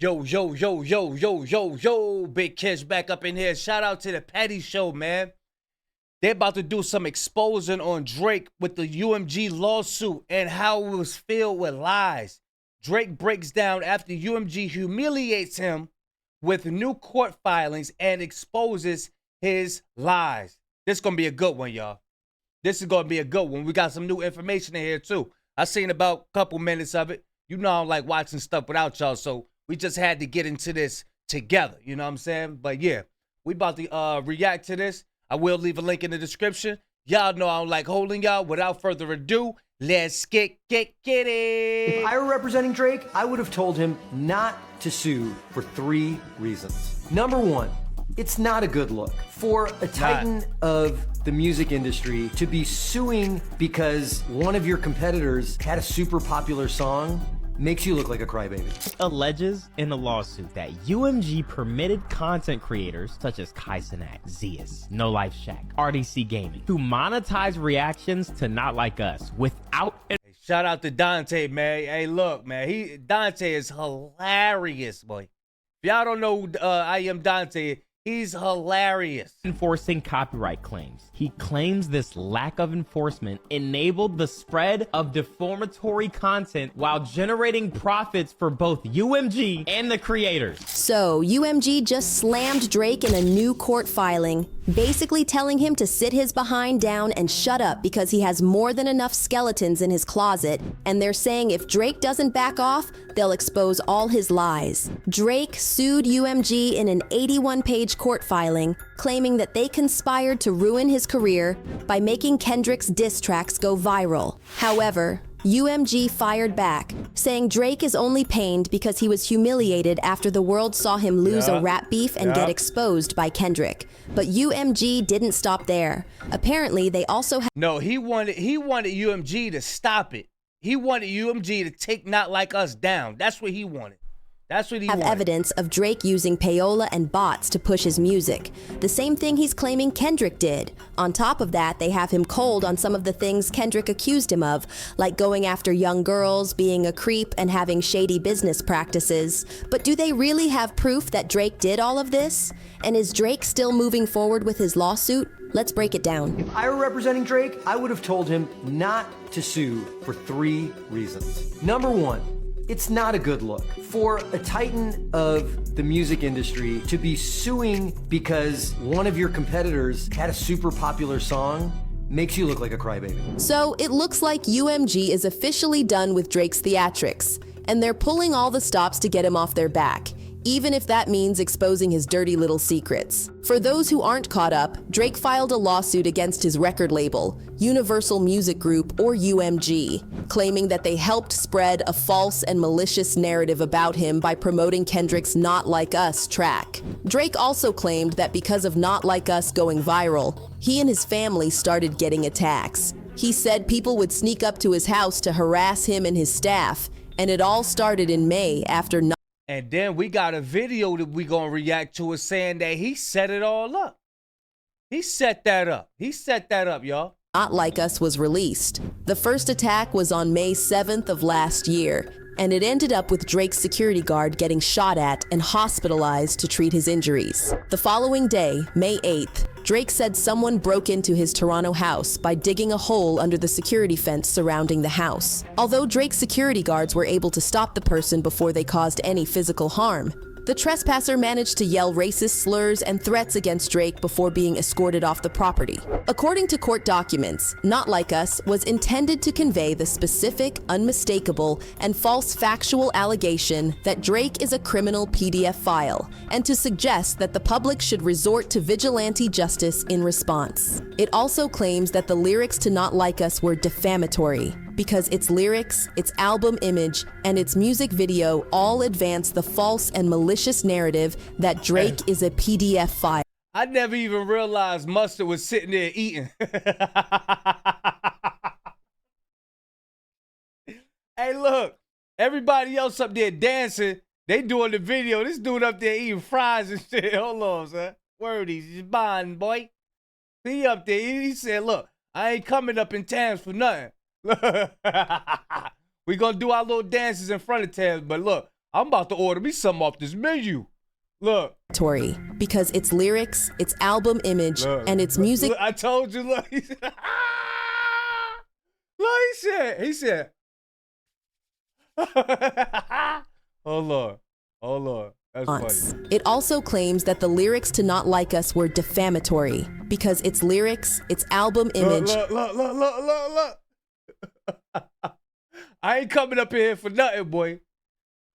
Yo, yo, yo, yo, yo, yo, yo, Big Kids back up in here. Shout out to the Petty Show, man. They're about to do some exposing on Drake with the UMG lawsuit and how it was filled with lies. Drake breaks down after UMG humiliates him with new court filings and exposes his lies. This is going to be a good one, y'all. This is going to be a good one. We got some new information in here, too. I seen about a couple minutes of it. You know I don't like watching stuff without y'all, so we just had to get into this together. You know what I'm saying? But yeah, we about to react to this. I will leave a link in the description. Y'all know I don't like holding y'all. Without further ado, let's get it. If I were representing Drake, I would have told him not to sue for 3 reasons. Number 1, it's not a good look for a titan of the music industry to be suing because one of your competitors had a super popular song. Makes you look like a crybaby. Alleges in the lawsuit that UMG permitted content creators such as Kai Cenat, Zeus, No Life Shack, RDC Gaming to monetize reactions to Not Like Us without. Hey, shout out to Dante, man. Hey, look, man, Dante is hilarious, boy. If y'all don't know who I am Dante, he's hilarious. Enforcing copyright claims. He claims this lack of enforcement enabled the spread of defamatory content while generating profits for both UMG and the creators. So, UMG just slammed Drake in a new court filing, basically telling him to sit his behind down and shut up because he has more than enough skeletons in his closet, and they're saying if Drake doesn't back off, they'll expose all his lies. Drake sued UMG in an 81-page court filing, claiming that they conspired to ruin his career by making Kendrick's diss tracks go viral. However, UMG fired back, saying Drake is only pained because he was humiliated after the world saw him lose a rap beef and get exposed by Kendrick. But UMG didn't stop there. Apparently, they also No, he wanted UMG to stop it. He wanted UMG to take Not Like Us down. That's what he wanted. That's what he wanted. Evidence of Drake using payola and bots to push his music. The same thing he's claiming Kendrick did. On top of that, they have him cold on some of the things Kendrick accused him of, like going after young girls, being a creep, and having shady business practices. But do they really have proof that Drake did all of this? And is Drake still moving forward with his lawsuit? Let's break it down. If I were representing Drake, I would have told him not to sue for 3 reasons. Number 1, it's not a good look for a titan of the music industry to be suing because one of your competitors had a super popular song. Makes you look like a crybaby. So it looks like UMG is officially done with Drake's theatrics, and they're pulling all the stops to get him off their back, even if that means exposing his dirty little secrets. For those who aren't caught up, Drake filed a lawsuit against his record label, Universal Music Group, or UMG, claiming that they helped spread a false and malicious narrative about him by promoting Kendrick's Not Like Us track. Drake also claimed that because of Not Like Us going viral, he and his family started getting attacks. He said people would sneak up to his house to harass him and his staff, and it all started in May after And then we got a video that we gonna react to it saying that he set it all up. He set that up. He set that up, y'all. Not Like Us was released. The first attack was on May 7th of last year, and it ended up with Drake's security guard getting shot at and hospitalized to treat his injuries. The following day, May 8th, Drake said someone broke into his Toronto house by digging a hole under the security fence surrounding the house. Although Drake's security guards were able to stop the person before they caused any physical harm, the trespasser managed to yell racist slurs and threats against Drake before being escorted off the property. According to court documents, Not Like Us was intended to convey the specific, unmistakable, and false factual allegation that Drake is a criminal PDF file, and to suggest that the public should resort to vigilante justice in response. It also claims that the lyrics to Not Like Us were defamatory, because its lyrics, its album image, and its music video all advance the false and malicious narrative that Drake is a PDF file. I never even realized Mustard was sitting there eating. Hey, look, everybody else up there dancing, they doing the video. This dude up there eating fries and shit. Hold on, son. Word, he's buying, boy. He up there, he said, look, I ain't coming up in Tams for nothing. We gonna do our little dances in front of Tams, but look, I'm about to order me something off this menu. Look. Because its lyrics, its album image, and its music. Look, I told you, look. He said, look, he said. Hold on. That's funny. It also claims that the lyrics to Not Like Us were defamatory because its lyrics, its album image. Look. I ain't coming up in here for nothing, boy.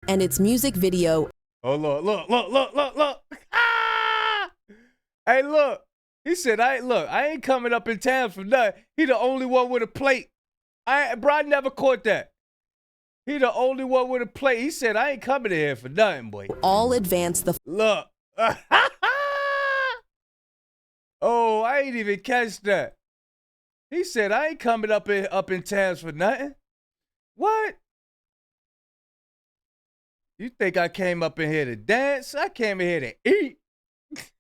And its music video. Hold on, look. Ah! Hey, look. He said, I ain't coming up in town for nothing. He the only one with a plate. I never caught that. He the only one with a plate. He said, I ain't coming in here for nothing, boy. All advance the. Look. Oh, I ain't even catch that. He said, I ain't coming up in towns for nothing. What? You think I came up in here to dance? I came in here to eat.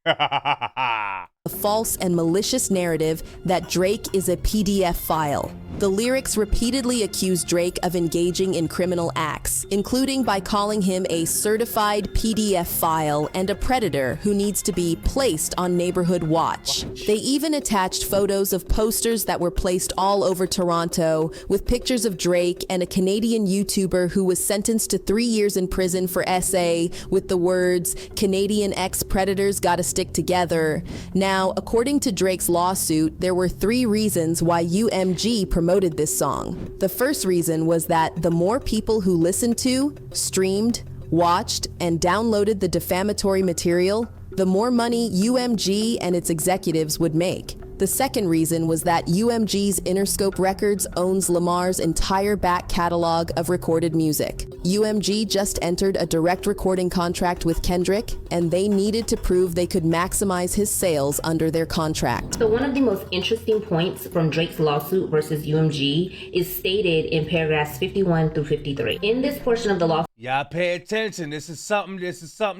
A false and malicious narrative that Drake is a PDF file. The lyrics repeatedly accuse Drake of engaging in criminal acts, including by calling him a certified PDF file and a predator who needs to be placed on neighborhood watch. They even attached photos of posters that were placed all over Toronto with pictures of Drake and a Canadian YouTuber who was sentenced to 3 years in prison for SA with the words, "Canadian ex-predators gotta stick together." Now, according to Drake's lawsuit, there were 3 reasons why UMG promoted this song. The first reason was that the more people who listened to, streamed, watched, and downloaded the defamatory material, the more money UMG and its executives would make. The second reason was that UMG's Interscope Records owns Lamar's entire back catalog of recorded music. UMG just entered a direct recording contract with Kendrick, and they needed to prove they could maximize his sales under their contract. So one of the most interesting points from Drake's lawsuit versus UMG is stated in paragraphs 51 through 53. In this portion of the lawsuit, y'all pay attention. This is something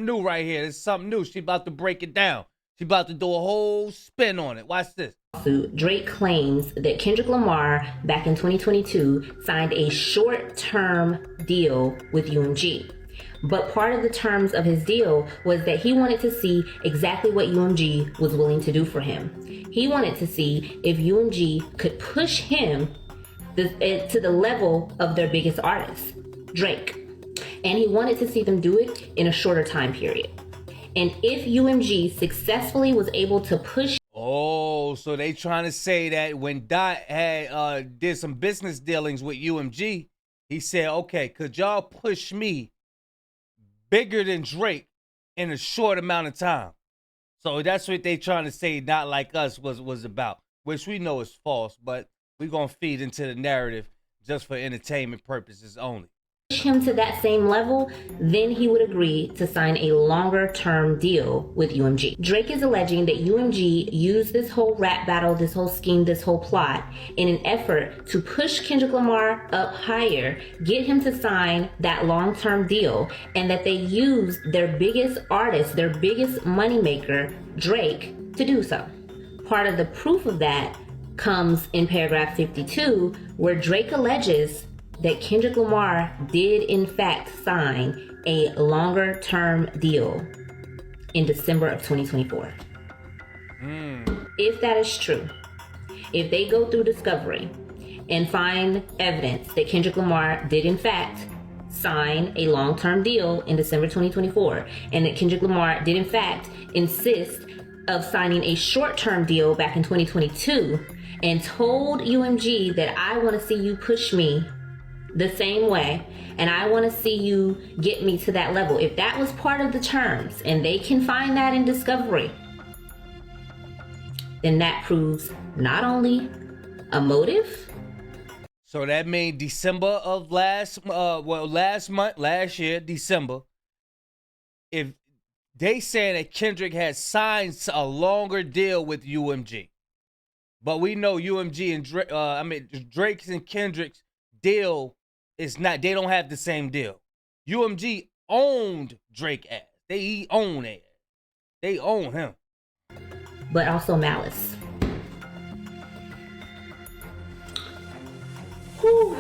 new right here. This is something new. She about to break it down. She about to do a whole spin on it. Watch this. Drake claims that Kendrick Lamar, back in 2022, signed a short-term deal with UMG. But part of the terms of his deal was that he wanted to see exactly what UMG was willing to do for him. He wanted to see if UMG could push him to the level of their biggest artist, Drake. And he wanted to see them do it in a shorter time period. And if UMG successfully was able to push. Oh, so they trying to say that when Dot had did some business dealings with UMG, he said, okay, could y'all push me bigger than Drake in a short amount of time? So that's what they trying to say Not Like Us was about, which we know is false, but we're going to feed into the narrative just for entertainment purposes only. Him to that same level, then he would agree to sign a longer term deal with UMG. Drake is alleging that UMG used this whole rap battle, this whole scheme, this whole plot in an effort to push Kendrick Lamar up higher, get him to sign that long-term deal, and that they used their biggest artist, their biggest moneymaker, Drake, to do so. Part of the proof of that comes in paragraph 52, where Drake alleges that Kendrick Lamar did in fact sign a longer term deal in December of 2024. If that is true, if they go through discovery and find evidence that Kendrick Lamar did in fact sign a long-term deal in December 2024, and that Kendrick Lamar did in fact insist of signing a short-term deal back in 2022 and told UMG that I want to see you push me the same way, and I want to see you get me to that level. If that was part of the terms, and they can find that in discovery, then that proves not only a motive. So that means December of last year, December, if they saying that Kendrick had signed a longer deal with UMG, but we know UMG and Drake's and Kendrick's deal is not, they don't have the same deal. UMG owned Drake ass. They own it. They own him. But also malice. Whew.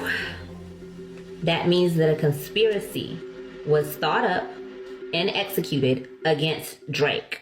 That means that a conspiracy was thought up and executed against Drake.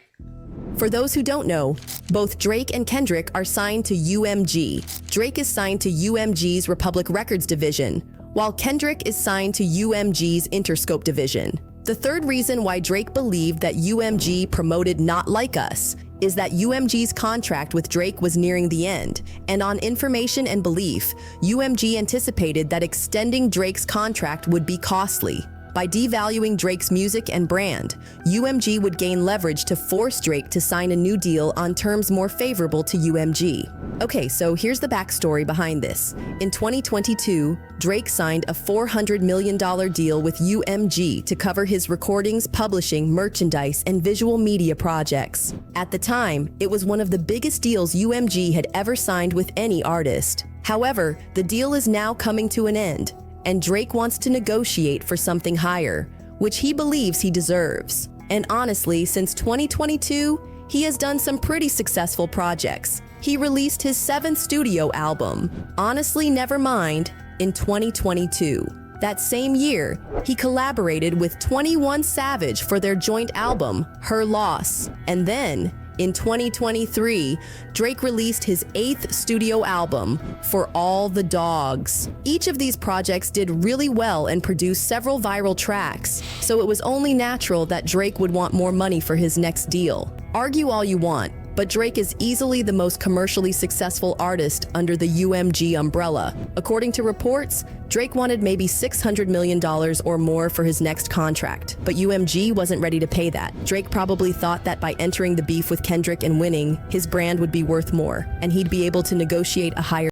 For those who don't know, both Drake and Kendrick are signed to UMG. Drake is signed to UMG's Republic Records division, while Kendrick is signed to UMG's Interscope division. The third reason why Drake believed that UMG promoted Not Like Us is that UMG's contract with Drake was nearing the end, and on information and belief, UMG anticipated that extending Drake's contract would be costly. By devaluing Drake's music and brand, UMG would gain leverage to force Drake to sign a new deal on terms more favorable to UMG. Okay, so here's the backstory behind this. In 2022, Drake signed a $400 million deal with UMG to cover his recordings, publishing, merchandise, and visual media projects. At the time, it was one of the biggest deals UMG had ever signed with any artist. However, the deal is now coming to an end, and Drake wants to negotiate for something higher, which he believes he deserves. And honestly, since 2022, he has done some pretty successful projects. He released his 7th studio album, Honestly Nevermind, in 2022. That same year, he collaborated with 21 Savage for their joint album, Her Loss. And then, in 2023, Drake released his 8th studio album, For All the Dogs. Each of these projects did really well and produced several viral tracks, so it was only natural that Drake would want more money for his next deal. Argue all you want, but Drake is easily the most commercially successful artist under the UMG umbrella. According to reports, Drake wanted maybe $600 million or more for his next contract, but UMG wasn't ready to pay that. Drake probably thought that by entering the beef with Kendrick and winning, his brand would be worth more, and he'd be able to negotiate a higher.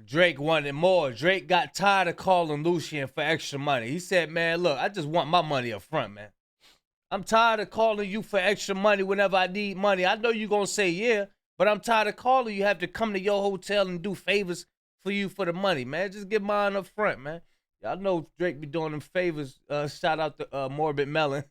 Drake wanted more. Drake got tired of calling Lucian for extra money. He said, man, look, I just want my money up front, man. I'm tired of calling you for extra money whenever I need money. I know you're going to say yeah, but I'm tired of calling you have to come to your hotel and do favors for you for the money, man. Just get mine up front, man. Y'all know Drake be doing them favors. Shout out to Morbid Melon.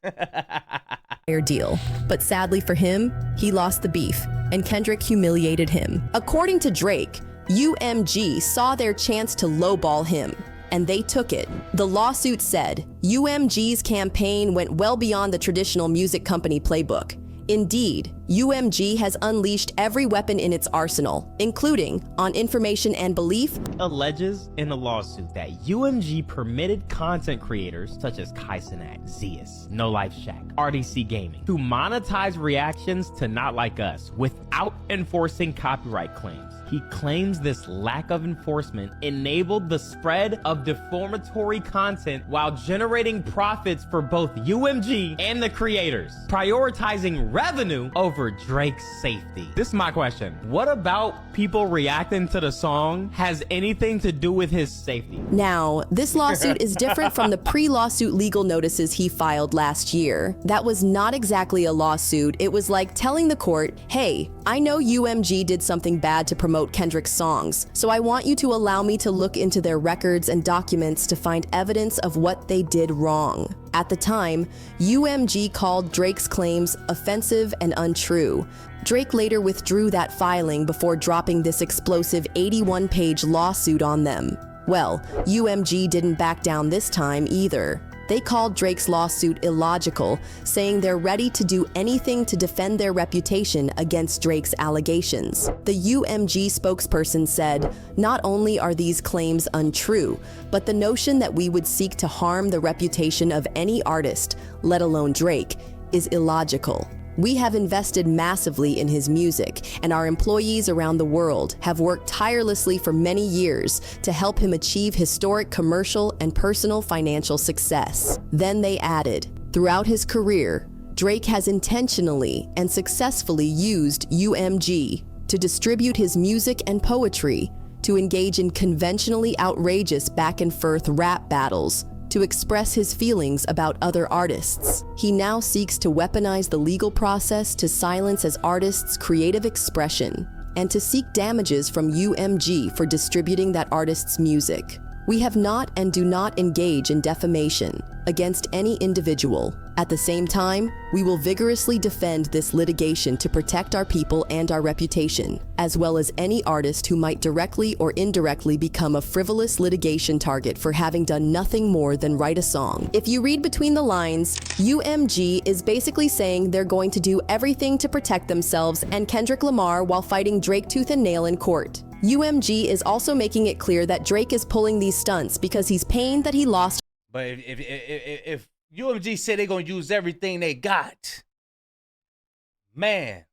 Deal. But sadly for him, he lost the beef, and Kendrick humiliated him. According to Drake, UMG saw their chance to lowball him, and they took it. The lawsuit said, UMG's campaign went well beyond the traditional music company playbook. Indeed, UMG has unleashed every weapon in its arsenal, including, on information and belief, alleges in the lawsuit that UMG permitted content creators such as Kai Cenat, Zeus, No Life Shack, RDC Gaming to monetize reactions to Not Like Us without enforcing copyright claims. He claims this lack of enforcement enabled the spread of defamatory content while generating profits for both UMG and the creators, prioritizing revenue over Drake's safety. This is my question. What about people reacting to the song has anything to do with his safety? Now, this lawsuit is different from the pre-lawsuit legal notices he filed last year. That was not exactly a lawsuit. It was like telling the court, hey, I know UMG did something bad to promote Kendrick's songs, so I want you to allow me to look into their records and documents to find evidence of what they did wrong. At the time, UMG called Drake's claims offensive and untrue. Drake later withdrew that filing before dropping this explosive 81-page lawsuit on them. Well, UMG didn't back down this time either. They called Drake's lawsuit illogical, saying they're ready to do anything to defend their reputation against Drake's allegations. The UMG spokesperson said, not only are these claims untrue, but the notion that we would seek to harm the reputation of any artist, let alone Drake, is illogical. We have invested massively in his music, and our employees around the world have worked tirelessly for many years to help him achieve historic commercial and personal financial success. Then they added, throughout his career, Drake has intentionally and successfully used UMG to distribute his music and poetry, to engage in conventionally outrageous back-and-forth rap battles, to express his feelings about other artists. He now seeks to weaponize the legal process to silence his artist's creative expression and to seek damages from UMG for distributing that artist's music. We have not and do not engage in defamation against any individual. At the same time, we will vigorously defend this litigation to protect our people and our reputation, as well as any artist who might directly or indirectly become a frivolous litigation target for having done nothing more than write a song. If you read between the lines, UMG is basically saying they're going to do everything to protect themselves and Kendrick Lamar while fighting Drake tooth and nail in court. UMG is also making it clear that Drake is pulling these stunts because he's pained that he lost. But if UMG say they're gonna use everything they got, man,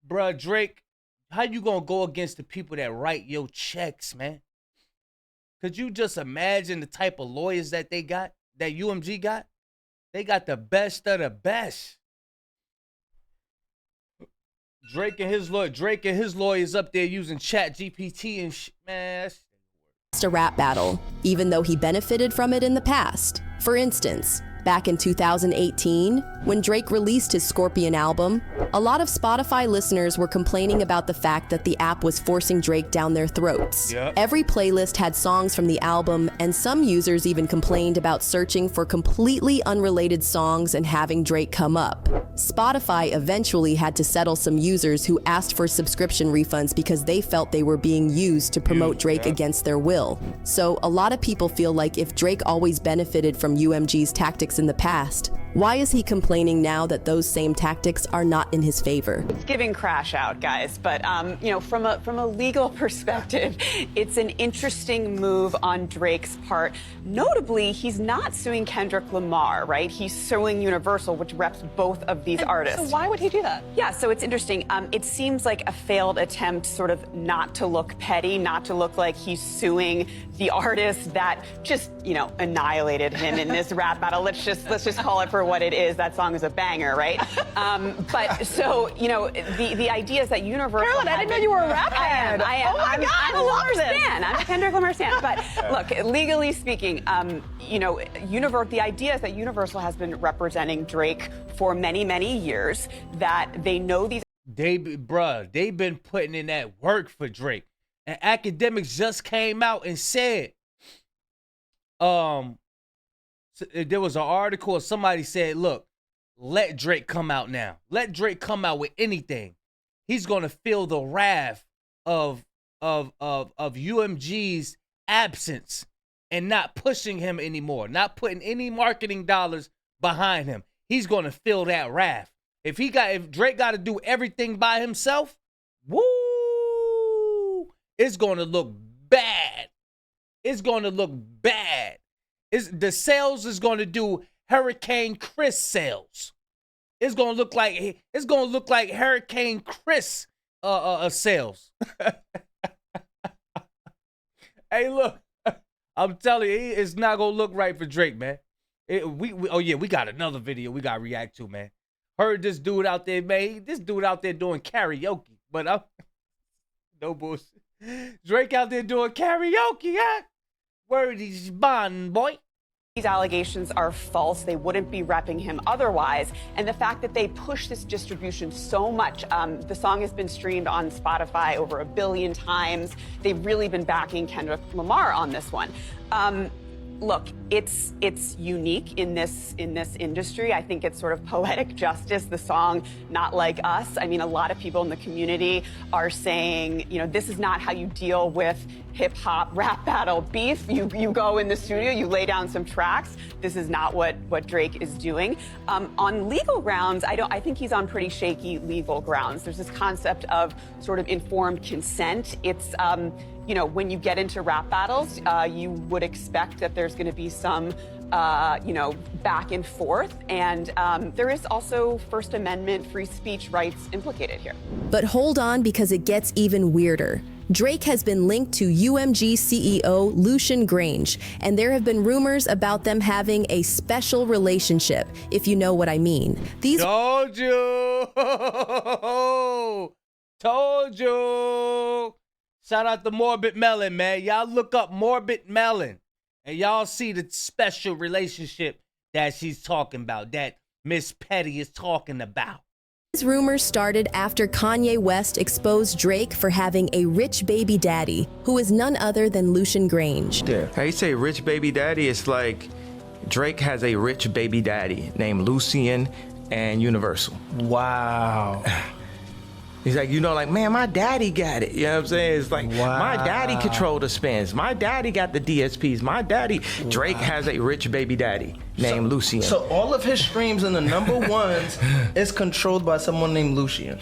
bruh, Drake, how you gonna go against the people that write your checks, man? Could you just imagine the type of lawyers that they got, that UMG got? They got the best of the best. Drake and his lawyers up there using Chat GPT and shit, man. A rap battle, even though he benefited from it in the past. For instance, back in 2018, when Drake released his Scorpion album, a lot of Spotify listeners were complaining about the fact that the app was forcing Drake down their throats. Yep. Every playlist had songs from the album, and some users even complained about searching for completely unrelated songs and having Drake come up. Spotify eventually had to settle some users who asked for subscription refunds because they felt they were being used to promote Drake against their will. So a lot of people feel like if Drake always benefited from UMG's tactics in the past, why is he complaining now that those same tactics are not in his favor? It's giving crash out, guys. But you know, from a legal perspective, it's an interesting move on Drake's part. Notably, he's not suing Kendrick Lamar, right? He's suing Universal, which reps both of these artists. So why would he do that? Yeah, so it's interesting. It seems like a failed attempt, sort of not to look petty, not to look like he's suing the artist that just, you know, annihilated him in this rap battle. Let's just call it for what it is. That song is a banger, right? But so, you know, the idea is that Universal. Carolyn, I didn't know you were a rap head. I am. Oh my God, I'm a I love Lamar this. stan. I'm a Kendrick Lamar stan. But look, legally speaking, you know, the idea is that Universal has been representing Drake for many, many years. That they know these. They've been putting in that work for Drake. And Academics just came out and said, there was an article, somebody said, look, let Drake come out now. Let Drake come out with anything. He's gonna feel the wrath of UMG's absence and not pushing him anymore, not putting any marketing dollars behind him. He's gonna feel that wrath. If Drake got to do everything by himself, woo, it's gonna look bad. It's gonna look bad. The sales is gonna do Hurricane Chris sales. It's gonna look like Hurricane Chris sales. Hey, look, I'm telling you, it's not gonna look right for Drake, man. We got another video we gotta react to, man. Heard this dude out there, man. This dude out there doing karaoke, but no bullshit. Drake out there doing karaoke, huh? Word is bond, boy. These allegations are false. They wouldn't be repping him otherwise. And the fact that they push this distribution so much, the song has been streamed on Spotify over 1 billion times. They've really been backing Kendrick Lamar on this one. Look, it's unique in this industry. I think it's sort of poetic justice. The song "Not Like Us." I mean, a lot of people in the community are saying, you know, this is not how you deal with hip hop rap battle beef. You go in the studio, you lay down some tracks. This is not what Drake is doing. On legal grounds, I think he's on pretty shaky legal grounds. There's this concept of sort of informed consent. It's you know, when you get into rap battles, you would expect that there's going to be some, you know, back and forth. And there is also First Amendment free speech rights implicated here. But hold on, because it gets even weirder. Drake has been linked to UMG CEO Lucian Grange, and there have been rumors about them having a special relationship, if you know what I mean. Told you. Told you. Shout out to Morbid Melon, man. Y'all look up Morbid Melon, and y'all see the special relationship that she's talking about, that Miss Petty is talking about. These rumors started after Kanye West exposed Drake for having a rich baby daddy, who is none other than Lucian Grange. How you say rich baby daddy? It's like Drake has a rich baby daddy named Lucian and Universal. Wow. He's like, like, man, my daddy got it. You know what I'm saying? It's like, my daddy controlled the spins. My daddy got the DSPs. My daddy, Drake has a rich baby daddy named Lucian. So all of his streams in the number ones is controlled by someone named Lucian.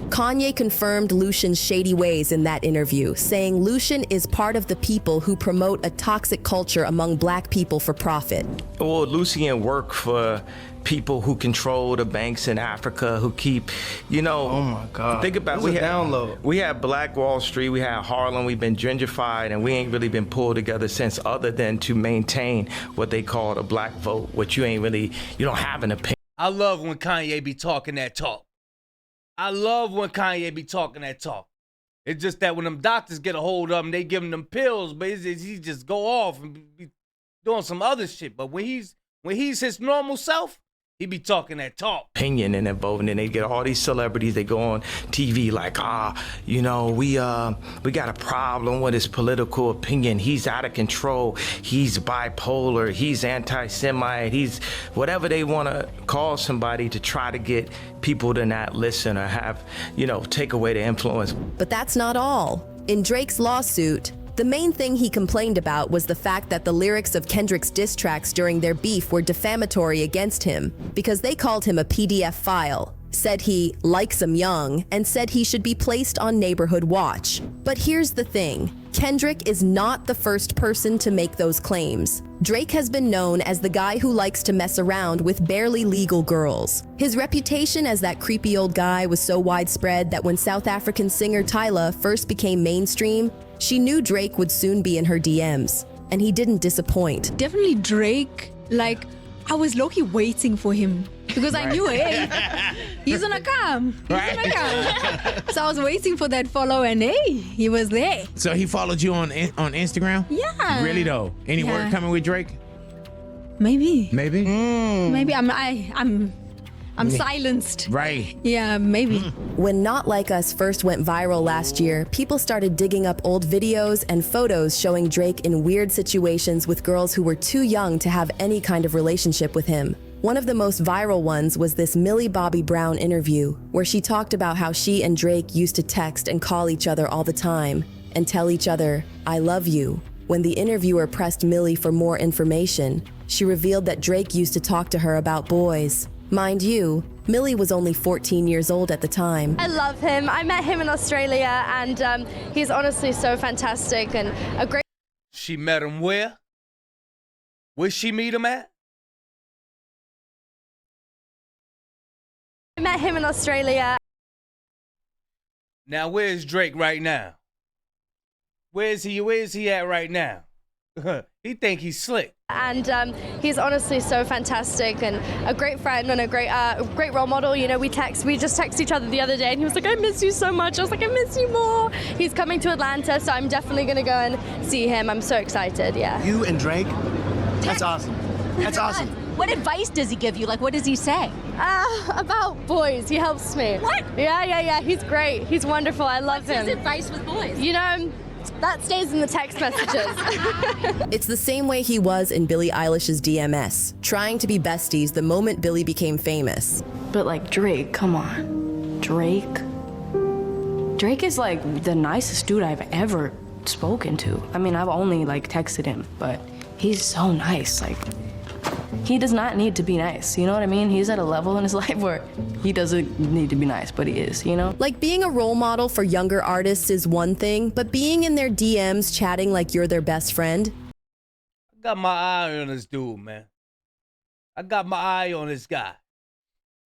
Kanye confirmed Lucian's shady ways in that interview, saying Lucian is part of the people who promote a toxic culture among black people for profit. Well, Lucian worked for people who control the banks in Africa, who keep, oh my God. Think about we had Black Wall Street, we had Harlem, we've been gentrified, and we ain't really been pulled together since, other than to maintain what they call the black vote, which you don't have an opinion. I love when Kanye be talking that talk. I love when Kanye be talking that talk. It's just that when them doctors get a hold of him, they give him them pills, but he just go off and be doing some other shit. But when he's his normal self, he be talking that talk. Opinion and involved, and then they get all these celebrities, they go on TV like, we got a problem with his political opinion. He's out of control. He's bipolar. He's anti-Semite. He's whatever they want to call somebody to try to get people to not listen or have, take away the influence. But that's not all. In Drake's lawsuit, the main thing he complained about was the fact that the lyrics of Kendrick's diss tracks during their beef were defamatory against him because they called him a PDF file, said he likes 'em young, and said he should be placed on neighborhood watch. But here's the thing. Kendrick is not the first person to make those claims. Drake has been known as the guy who likes to mess around with barely legal girls. His reputation as that creepy old guy was so widespread that when South African singer Tyla first became mainstream, she knew Drake would soon be in her DMs, and he didn't disappoint. Definitely Drake. Like, I was low-key waiting for him because I knew, hey, he's gonna come. Gonna come. So I was waiting for that follow, and hey, he was there. So he followed you on Instagram? Yeah. Really though? Any work coming with Drake? Maybe. Maybe? Maybe I'm silenced. Right. Yeah, maybe. When Not Like Us first went viral last year, people started digging up old videos and photos showing Drake in weird situations with girls who were too young to have any kind of relationship with him. One of the most viral ones was this Millie Bobby Brown interview, where she talked about how she and Drake used to text and call each other all the time and tell each other, "I love you." When the interviewer pressed Millie for more information, she revealed that Drake used to talk to her about boys. Mind you, Millie was only 14 years old at the time. I love him. I met him in Australia, and he's honestly so fantastic and a great... She met him where? Where'd she meet him at? I met him in Australia. Now, where's Drake right now? Where's he at right now? He think he's slick. And he's honestly so fantastic and a great friend and a great role model. We just texted each other the other day, and he was like, "I miss you so much." I was like, "I miss you more." He's coming to Atlanta, so I'm definitely gonna go and see him. I'm so excited. Yeah. You and Drake? That's awesome. That's awesome. What advice does he give you? Like, what does he say? About boys. He helps me. What? Yeah. He's great. He's wonderful. I love him. What's his advice with boys? That stays in the text messages. It's the same way he was in Billie Eilish's DMS, trying to be besties the moment Billie became famous. But like Drake, come on. Drake is like the nicest dude I've ever spoken to. I mean, I've only like texted him, but he's so nice. Like, he does not need to be nice, you know what I mean? He's at a level in his life where he doesn't need to be nice, but he is, Like, being a role model for younger artists is one thing, but being in their DMs chatting like you're their best friend? I got my eye on this dude, man. I got my eye on this guy.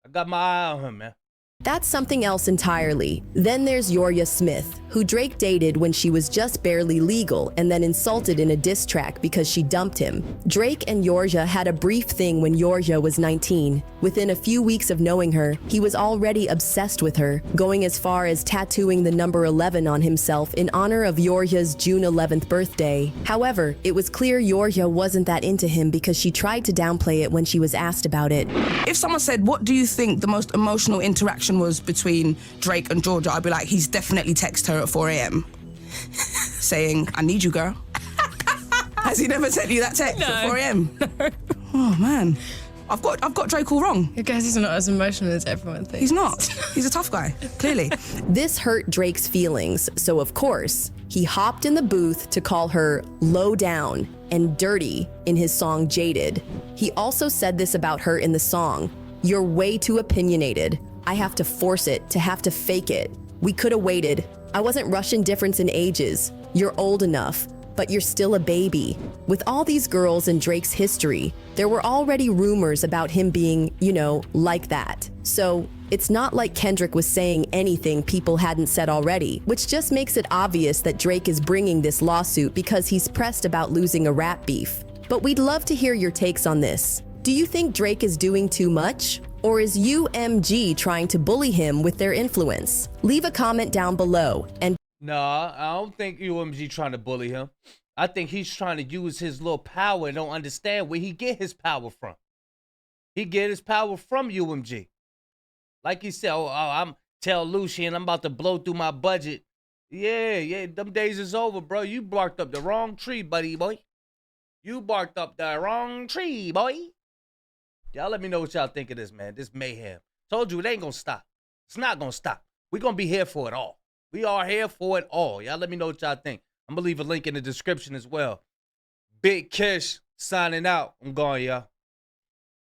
I got my eye on him, man. That's something else entirely. Then there's Yorya Smith, who Drake dated when she was just barely legal and then insulted in a diss track because she dumped him. Drake and Yorya had a brief thing when Yorya was 19. Within a few weeks of knowing her, he was already obsessed with her, going as far as tattooing the number 11 on himself in honor of Yorya's June 11th birthday. However, it was clear Yorya wasn't that into him because she tried to downplay it when she was asked about it. If someone said, "What do you think the most emotional interaction conversation was between Drake and Georgia, I'd be like, he's definitely texted her at 4 a.m. saying, I need you, girl. Has he never sent you that text at 4 a.m.? No. Oh, man. I've got Drake all wrong. I guess he's not as emotional as everyone thinks. He's not. He's a tough guy, clearly. This hurt Drake's feelings, so of course, he hopped in the booth to call her low down and dirty in his song Jaded. He also said this about her in the song: "You're way too opinionated. I have to force it, to have to fake it. We could have waited. I wasn't rushing difference in ages. You're old enough, but you're still a baby." With all these girls in Drake's history, there were already rumors about him being, you know, like that. So it's not like Kendrick was saying anything people hadn't said already, which just makes it obvious that Drake is bringing this lawsuit because he's pressed about losing a rap beef. But we'd love to hear your takes on this. Do you think Drake is doing too much? Or is UMG trying to bully him with their influence? Leave a comment down below. And Nah, I don't think UMG trying to bully him. I think he's trying to use his little power and don't understand where he get his power from. He get his power from UMG. Like he said, oh, I'm tell Lucian I'm about to blow through my budget. Yeah, them days is over, bro. You barked up the wrong tree, buddy boy. You barked up the wrong tree, boy. Y'all let me know what y'all think of this, man. This mayhem. Told you it ain't gonna stop. It's not gonna stop. We're gonna be here for it all. We are here for it all. Y'all let me know what y'all think. I'm gonna leave a link in the description as well. Big Kish signing out. I'm going, y'all.